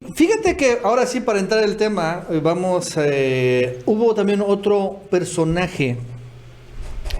Fíjate que ahora sí, para entrar en el tema, hubo también otro personaje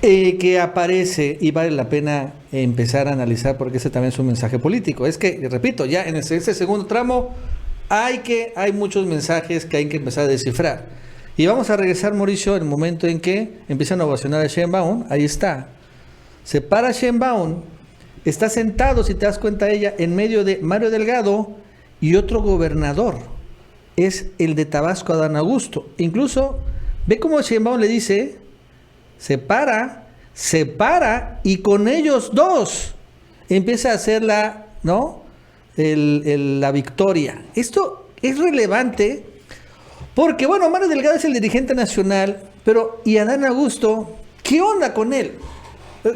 que aparece y vale la pena empezar a analizar porque ese también es un mensaje político. Es que, repito, ya en ese segundo tramo hay muchos mensajes que hay que empezar a descifrar. Y vamos a regresar, Mauricio, en el momento en que empiezan a ovacionar a Sheinbaum. Ahí está. Se para Sheinbaum, está sentado, si te das cuenta ella, en medio de Mario Delgado y otro gobernador. Es el de Tabasco, Adán Augusto. Incluso, ve cómo Sheinbaum le dice, se para y con ellos dos empieza a hacer ¿no? La victoria. Esto es relevante porque, bueno, Mario Delgado es el dirigente nacional, pero ¿y Adán Augusto? ¿Qué onda con él?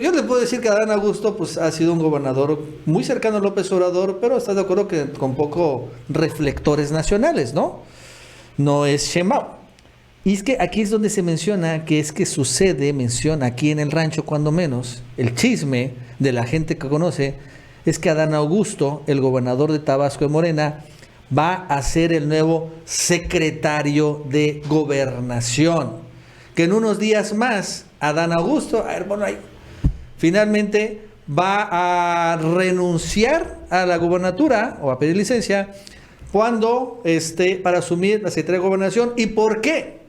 Yo le puedo decir que Adán Augusto pues, ha sido un gobernador muy cercano a López Obrador, pero está de acuerdo que con poco reflectores nacionales, ¿no? No es Sheinbaum. Y es que aquí es donde se menciona que es que sucede, menciona aquí en el rancho cuando menos, el chisme de la gente que conoce, es que Adán Augusto, el gobernador de Tabasco de Morena, va a ser el nuevo secretario de Gobernación. Que en unos días más, Adán Augusto, finalmente va a renunciar a la gubernatura o a pedir licencia cuando para asumir la Secretaría de Gobernación. ¿Y por qué?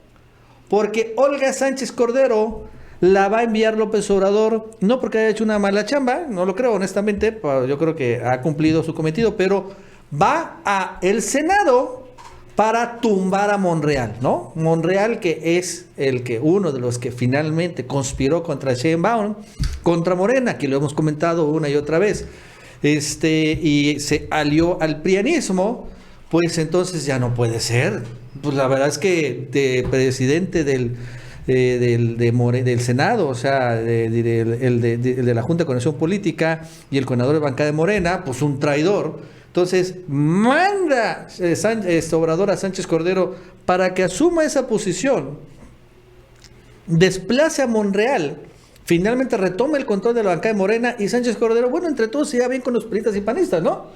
Porque Olga Sánchez Cordero la va a enviar López Obrador, no porque haya hecho una mala chamba, no lo creo honestamente, yo creo que ha cumplido su cometido, pero va a el Senado para tumbar a Monreal, ¿no? Monreal, que es uno de los que finalmente conspiró contra Sheinbaum, contra Morena, que lo hemos comentado una y otra vez, y se alió al prianismo, pues entonces ya no puede ser. Pues la verdad es que de presidente del Senado, o sea, de la Junta de Coordinación Política y el coordinador de bancada de Morena, pues un traidor. Entonces manda Obrador a Sánchez Cordero para que asuma esa posición, desplace a Monreal, finalmente retome el control de la bancada de Morena y Sánchez Cordero, bueno, entre todos se lleva bien con los priistas y panistas, ¿no? O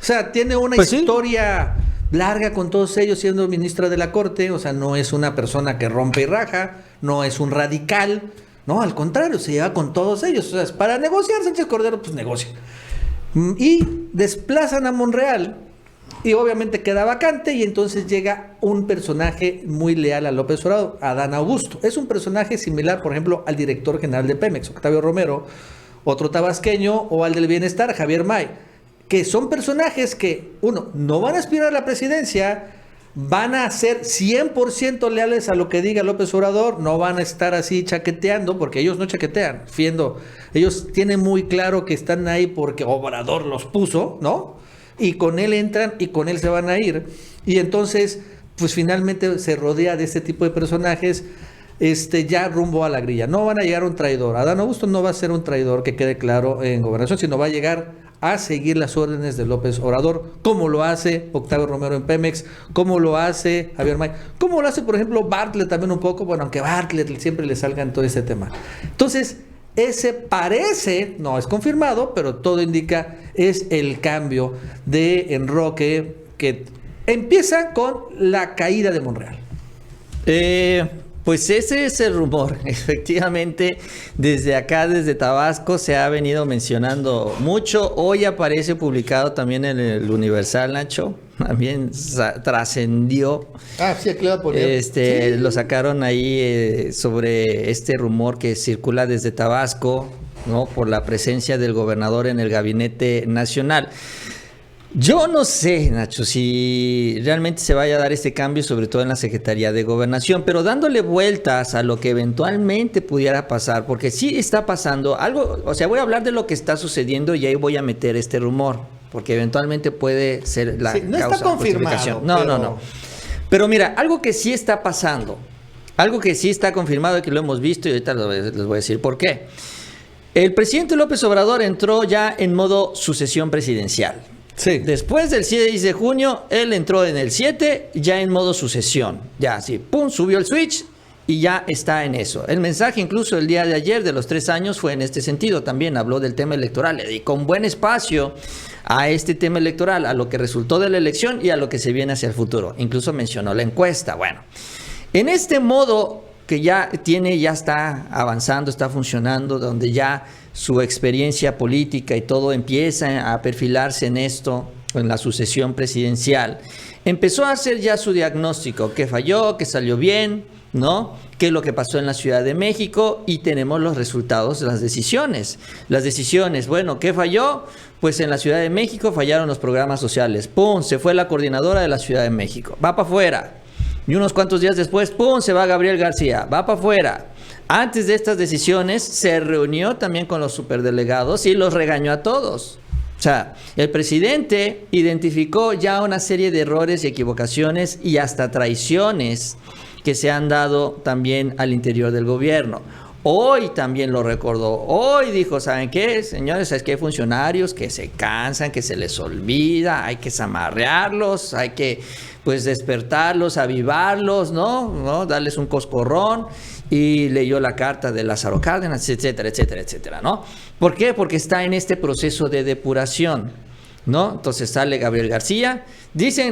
sea, tiene una historia larga con todos ellos siendo ministra de la Corte, o sea, no es una persona que rompe y raja, no es un radical, no, al contrario, se lleva con todos ellos, o sea, para negociar Sánchez Cordero, pues negocia. Y desplazan a Monreal y obviamente queda vacante y entonces llega un personaje muy leal a López Obrador, Adán Augusto. Es un personaje similar, por ejemplo, al director general de Pemex, Octavio Romero, otro tabasqueño, o al del Bienestar, Javier May, que son personajes que, uno, no van a aspirar a la presidencia, van a ser 100% leales a lo que diga López Obrador, no van a estar así chaqueteando, porque ellos no chaquetean, ellos tienen muy claro que están ahí porque Obrador los puso, ¿no? Y con él entran y con él se van a ir. Y entonces, pues finalmente se rodea de este tipo de personajes, ya rumbo a la grilla. No van a llegar un traidor. Adán Augusto no va a ser un traidor, que quede claro, en gobernación, sino va a llegar a seguir las órdenes de López Obrador, como lo hace Octavio Romero en Pemex, como lo hace Javier May, como lo hace, por ejemplo, Bartlett también un poco, bueno, aunque Bartlett siempre le salga en todo ese tema. Entonces, ese parece, no es confirmado, pero todo indica, es el cambio de enroque que empieza con la caída de Monreal. Pues ese es el rumor. Efectivamente, desde acá, desde Tabasco, se ha venido mencionando mucho. Hoy aparece publicado también en el Universal, Nacho. También trascendió. Sí, claro, sí. Lo sacaron ahí sobre este rumor que circula desde Tabasco, ¿no? Por la presencia del gobernador en el gabinete nacional. Yo no sé, Nacho, si realmente se vaya a dar este cambio, sobre todo en la Secretaría de Gobernación, pero dándole vueltas a lo que eventualmente pudiera pasar, porque sí está pasando algo, o sea, voy a hablar de lo que está sucediendo y ahí voy a meter este rumor, porque eventualmente puede ser la no causa. Está confirmado. No. Pero mira, algo que sí está pasando, algo que sí está confirmado y que lo hemos visto y ahorita les voy a decir por qué. El presidente López Obrador entró ya en modo sucesión presidencial. Sí. Después del 6 de junio, él entró en el 7 ya en modo sucesión. Ya así, pum, subió el switch y ya está en eso. El mensaje incluso el día de ayer de los 3 años fue en este sentido, también habló del tema electoral, le dedicó un buen espacio a este tema electoral, a lo que resultó de la elección y a lo que se viene hacia el futuro. Incluso mencionó la encuesta. Bueno, en este modo que ya está avanzando, está funcionando, donde ya su experiencia política y todo empieza a perfilarse en esto, en la sucesión presidencial, empezó a hacer ya su diagnóstico, qué falló, qué salió bien, ¿no? ¿Qué es lo que pasó en la Ciudad de México? Y tenemos los resultados de las decisiones. Las decisiones, bueno, ¿qué falló? Pues en la Ciudad de México fallaron los programas sociales. ¡Pum! Se fue la coordinadora de la Ciudad de México. Va para afuera. Y unos cuantos días después, ¡pum!, se va Gabriel García, va para afuera. Antes de estas decisiones, se reunió también con los superdelegados y los regañó a todos. O sea, el presidente identificó ya una serie de errores y equivocaciones y hasta traiciones que se han dado también al interior del gobierno. Hoy también lo recordó. Hoy dijo, ¿saben qué, señores? Es que hay funcionarios que se cansan, que se les olvida, hay que zamarrearlos, hay que pues despertarlos, avivarlos, ¿no? Darles un coscorrón. Y leyó la carta de Lázaro Cárdenas, etcétera, etcétera, etcétera, ¿no? ¿Por qué? Porque está en este proceso de depuración, ¿no? Entonces sale Gabriel García.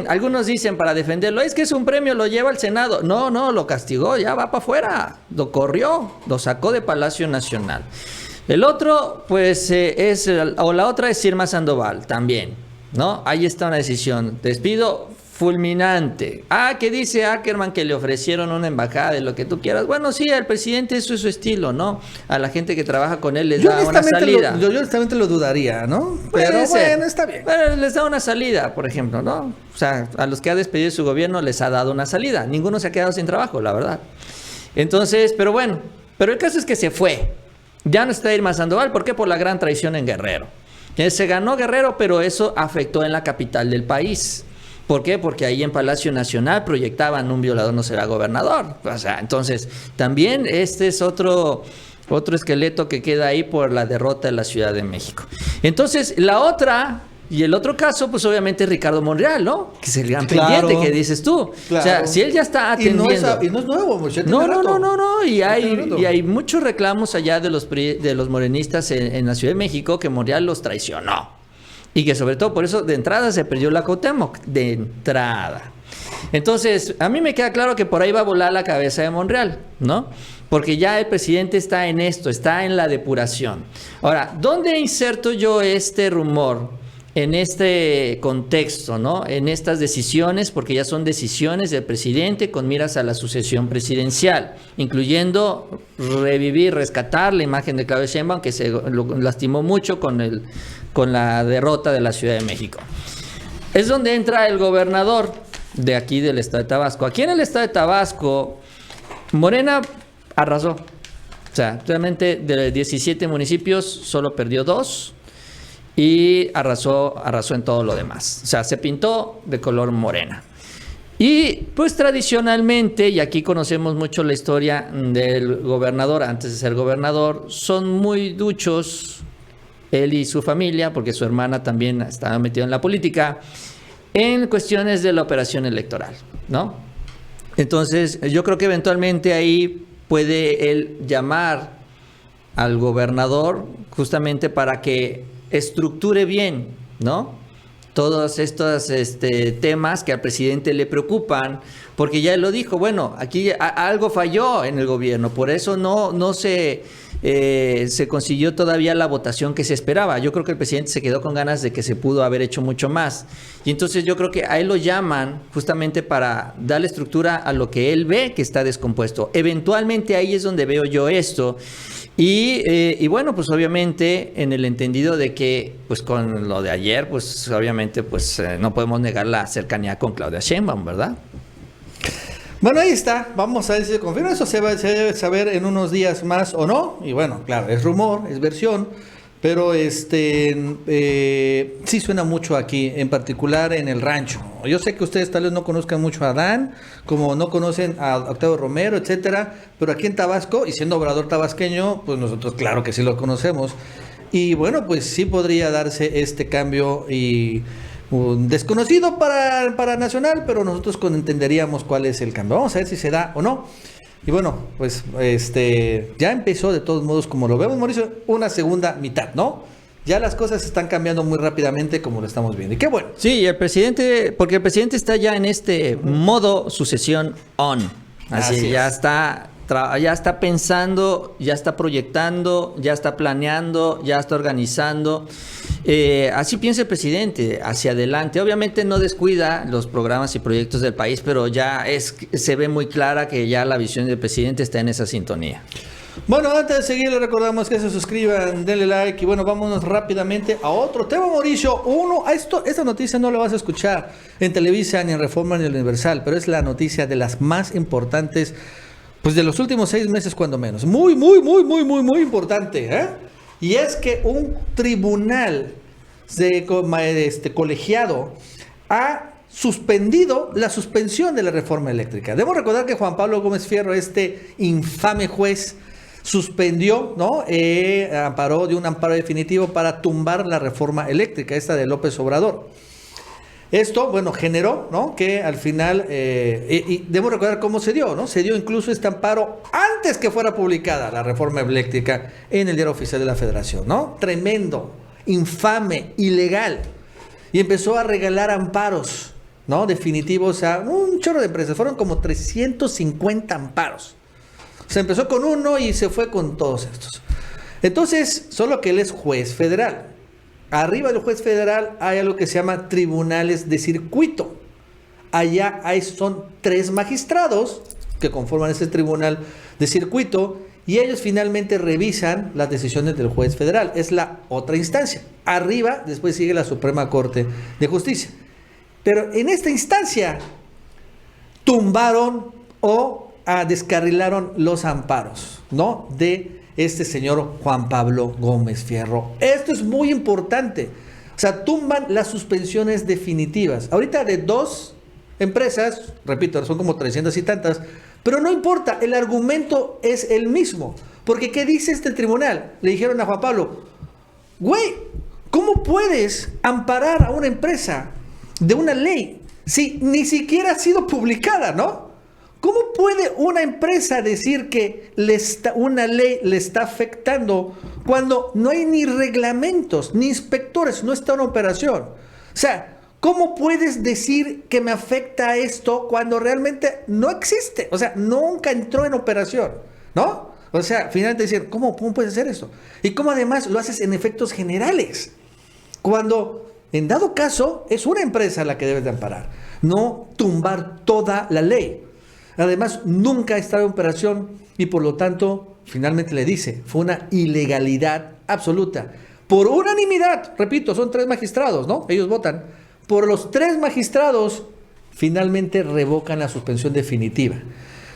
Algunos dicen para defenderlo, es que es un premio, lo lleva al Senado. No, lo castigó, ya va para afuera. Lo corrió, lo sacó de Palacio Nacional. El otro, pues, la otra es Irma Sandoval, también, ¿no? Ahí está una decisión. Despido fulminante. ¿Qué dice Ackerman? Que le ofrecieron una embajada de lo que tú quieras. Bueno, sí, al presidente eso es su estilo, ¿no? A la gente que trabaja con él les da una salida. Yo honestamente lo dudaría, ¿no? Pero bueno, está bien. Pero les da una salida, por ejemplo, ¿no? O sea, a los que ha despedido su gobierno les ha dado una salida. Ninguno se ha quedado sin trabajo, la verdad. Entonces, pero bueno, pero el caso es que se fue. Ya no está Irma Sandoval. ¿Por qué? Por la gran traición en Guerrero. Se ganó Guerrero, pero eso afectó en la capital del país. ¿Por qué? Porque ahí en Palacio Nacional proyectaban un violador no será gobernador. O sea, entonces, también este es otro esqueleto que queda ahí por la derrota de la Ciudad de México. Entonces, la otra y el otro caso, pues obviamente es Ricardo Monreal, ¿no? Que es el gran pendiente que dices tú. Claro. O sea, si él ya está atendiendo... Y no es nuevo, No. Y hay muchos reclamos allá de los morenistas en la Ciudad de México que Monreal los traicionó. Y que sobre todo por eso de entrada se perdió la Cuauhtémoc, de entrada. Entonces, a mí me queda claro que por ahí va a volar la cabeza de Monreal, ¿no? Porque ya el presidente está en esto, está en la depuración. Ahora, ¿dónde inserto yo este rumor? En este contexto, ¿no? En estas decisiones, porque ya son decisiones del presidente con miras a la sucesión presidencial, incluyendo rescatar la imagen de Claudia Sheinbaum, que se lo lastimó mucho con la derrota de la Ciudad de México. Es donde entra el gobernador de aquí del estado de Tabasco. Aquí en el estado de Tabasco, Morena arrasó. O sea, realmente de 17 municipios solo perdió 2. Y arrasó en todo lo demás. O sea, se pintó de color morena. Y pues tradicionalmente, y aquí conocemos mucho la historia del gobernador, antes de ser gobernador, son muy duchos, él y su familia, porque su hermana también estaba metida en la política, en cuestiones de la operación electoral, ¿no? Entonces, yo creo que eventualmente ahí puede él llamar al gobernador justamente para que estructure bien, ¿no? Todos estos temas que al presidente le preocupan, porque ya él lo dijo, bueno, aquí algo falló en el gobierno, por eso no se consiguió todavía la votación que se esperaba. Yo creo que el presidente se quedó con ganas de que se pudo haber hecho mucho más. Y entonces yo creo que a él lo llaman justamente para darle estructura a lo que él ve que está descompuesto. Eventualmente ahí es donde veo yo esto. Y bueno, pues obviamente en el entendido de que pues con lo de ayer, pues obviamente pues no podemos negar la cercanía con Claudia Sheinbaum, ¿verdad? Bueno, ahí está, vamos a ver si se confirma, eso se debe saber en unos días más o no, y bueno, claro, es rumor, es versión, pero sí suena mucho aquí, en particular en el rancho. Yo sé que ustedes tal vez no conozcan mucho a Adán, como no conocen a Octavio Romero, etcétera, pero aquí en Tabasco, y siendo obrador tabasqueño, pues nosotros claro que sí lo conocemos. Y bueno, pues sí podría darse este cambio y un desconocido para Nacional, pero nosotros entenderíamos cuál es el cambio. Vamos a ver si se da o no. Y bueno, pues ya empezó de todos modos, como lo vemos, Mauricio, una segunda mitad, ¿no? Ya las cosas están cambiando muy rápidamente como lo estamos viendo. Y qué bueno. Sí, porque el presidente está ya en este modo sucesión on. Así ya está pensando, ya está proyectando, ya está planeando, ya está organizando. Así piensa el presidente, hacia adelante. Obviamente no descuida los programas y proyectos del país, pero ya se ve muy clara que ya la visión del presidente está en esa sintonía. Bueno, antes de seguir, les recordamos que se suscriban, denle like y bueno, vámonos rápidamente a otro tema, Mauricio. Esta noticia no la vas a escuchar en Televisa, ni en Reforma, ni en Universal, pero es la noticia de las más importantes, pues de los últimos 6 meses cuando menos. Muy importante, ¿eh? Y es que un tribunal colegiado ha suspendido la suspensión de la reforma eléctrica. Debo recordar que Juan Pablo Gómez Fierro, este infame juez, suspendió, ¿no? Amparó de un amparo definitivo para tumbar la reforma eléctrica, esta de López Obrador. Esto, bueno, generó, ¿no? Que al final, y debo recordar cómo se dio, ¿no? Se dio incluso este amparo antes que fuera publicada la reforma eléctrica en el Diario Oficial de la Federación, ¿no? Tremendo, infame, ilegal. Y empezó a regalar amparos, ¿no? Definitivos a un chorro de empresas. Fueron como 350 amparos. Se empezó con uno y se fue con todos estos. Entonces, solo que él es juez federal. Arriba del juez federal hay algo que se llama tribunales de circuito. Allá son 3 magistrados que conforman ese tribunal de circuito y ellos finalmente revisan las decisiones del juez federal. Es la otra instancia. Arriba, después sigue la Suprema Corte de Justicia. Pero en esta instancia tumbaron o descarrilaron los amparos, ¿no? De este señor Juan Pablo Gómez Fierro. Esto es muy importante. O sea, tumban las suspensiones definitivas. Ahorita de 2 empresas, repito, son como 300 y tantas, pero no importa, el argumento es el mismo. Porque ¿qué dice este tribunal? Le dijeron a Juan Pablo, güey, ¿cómo puedes amparar a una empresa de una ley si ni siquiera ha sido publicada, ¿no? ¿Cómo puede una empresa decir que una ley le está afectando cuando no hay ni reglamentos, ni inspectores, no está en operación? O sea, ¿cómo puedes decir que me afecta esto cuando realmente no existe? O sea, nunca entró en operación, ¿no? O sea, finalmente decir, ¿cómo puedes hacer esto? Y cómo además lo haces en efectos generales, cuando en dado caso es una empresa la que debes de amparar, no tumbar toda la ley. Además, nunca ha estado en operación y por lo tanto, finalmente le dice, fue una ilegalidad absoluta. Por unanimidad, repito, son 3 magistrados, ¿no? Ellos votan. Por los 3 magistrados, finalmente revocan la suspensión definitiva,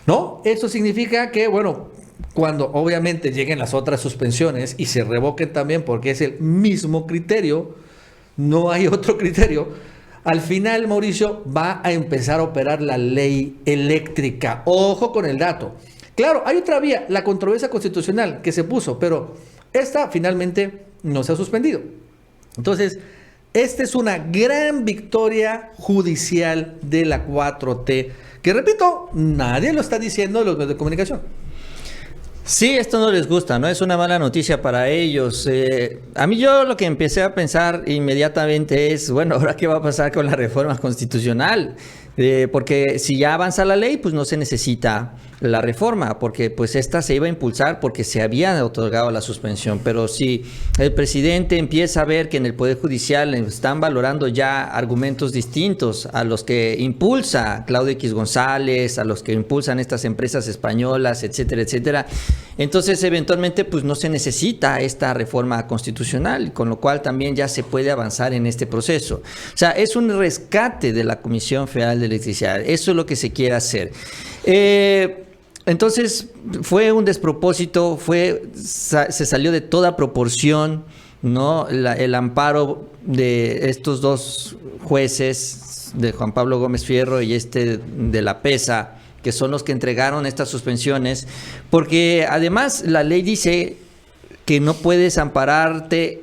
¿no? Esto significa que, bueno, cuando obviamente lleguen las otras suspensiones y se revoquen también porque es el mismo criterio, no hay otro criterio. Al final, Mauricio, va a empezar a operar la ley eléctrica. Ojo con el dato. Claro, hay otra vía, la controversia constitucional que se puso, pero esta finalmente no se ha suspendido. Entonces, esta es una gran victoria judicial de la 4T, que repito, nadie lo está diciendo de los medios de comunicación. Sí, esto no les gusta, ¿no? Es una mala noticia para ellos. A mí yo lo que empecé a pensar inmediatamente es, bueno, ¿ahora qué va a pasar con la reforma constitucional? Porque si ya avanza la ley, pues no se necesita la reforma, porque pues esta se iba a impulsar porque se había otorgado la suspensión. Pero si el presidente empieza a ver que en el Poder Judicial están valorando ya argumentos distintos a los que impulsa Claudio X González, a los que impulsan estas empresas españolas, etcétera, etcétera, entonces eventualmente pues no se necesita esta reforma constitucional, con lo cual también ya se puede avanzar en este proceso. O sea, es un rescate de la Comisión Federal de Electricidad. Eso es lo que se quiere hacer. Entonces fue un despropósito, se salió de toda proporción, ¿no? El amparo de estos 2 jueces, de Juan Pablo Gómez Fierro y de la PESA, que son los que entregaron estas suspensiones, porque además la ley dice que no puedes ampararte,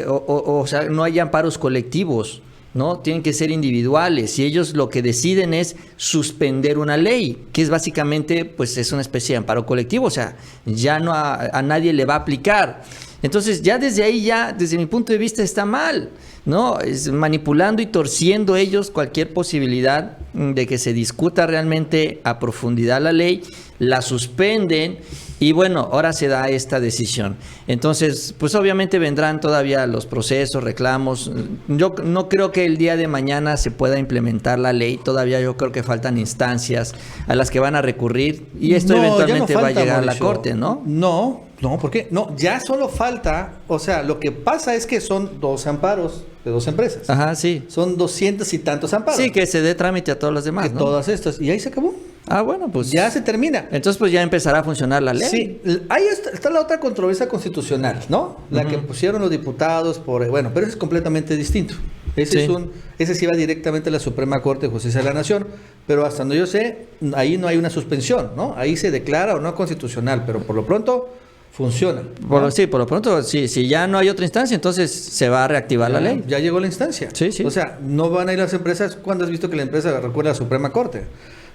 o sea, no hay amparos colectivos, ¿no? Tienen que ser individuales y ellos lo que deciden es suspender una ley, que es básicamente, pues es una especie de amparo colectivo, o sea, ya no a nadie le va a aplicar. Entonces ya desde ahí, ya desde mi punto de vista está mal, ¿no? Es manipulando y torciendo ellos cualquier posibilidad de que se discuta realmente a profundidad la ley, la suspenden y bueno, ahora se da esta decisión. Entonces, pues obviamente vendrán todavía los procesos, reclamos. Yo no creo que el día de mañana se pueda implementar la ley, todavía yo creo que faltan instancias a las que van a recurrir y esto eventualmente va a llegar a la Corte, ¿no? No, ¿por qué? No, ya solo falta, o sea, lo que pasa es que son 2 amparos de 2 empresas. Ajá, sí. Son 200 y tantos amparos. Sí, que se dé trámite a todas las demás, que ¿no? todas estas. Y ahí se acabó. Ah, bueno, pues. Ya se termina. Entonces, pues ya empezará a funcionar la ley. Sí, ahí está la otra controversia constitucional, ¿no? La que pusieron los diputados por. Bueno, pero eso es completamente distinto. Ese sí va directamente a la Suprema Corte de Justicia de la Nación, pero hasta donde yo sé, ahí no hay una suspensión, ¿no? Ahí se declara o no constitucional, pero por lo pronto funciona, ¿no? Sí, por lo pronto, sí, si ya no hay otra instancia, entonces se va a reactivar la ley. Ya llegó la instancia. Sí, sí. O sea, no van a ir las empresas. ¿Cuándo has visto que la empresa recurre a la Suprema Corte?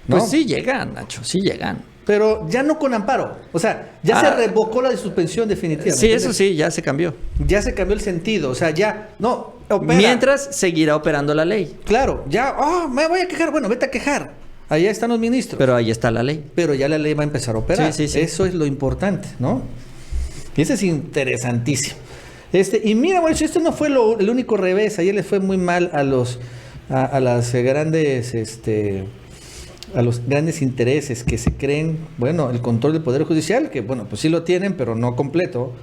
¿No? Pues sí llegan, Nacho, sí llegan. Pero ya no con amparo. O sea, ya se revocó la suspensión definitiva. Sí, eso sí, ya se cambió. Ya se cambió el sentido. O sea, ya no opera. Mientras seguirá operando la ley. Claro, ya, me voy a quejar. Bueno, vete a quejar. Allá están los ministros. Pero ahí está la ley. Pero ya la ley va a empezar a operar. Sí. Eso es lo importante, ¿no? Y ese es interesantísimo. Y mira, bueno, este no fue el único revés. Ayer les fue muy mal a las grandes, a los grandes intereses que se creen, bueno, el control del Poder Judicial, que bueno, pues sí lo tienen, pero no completo.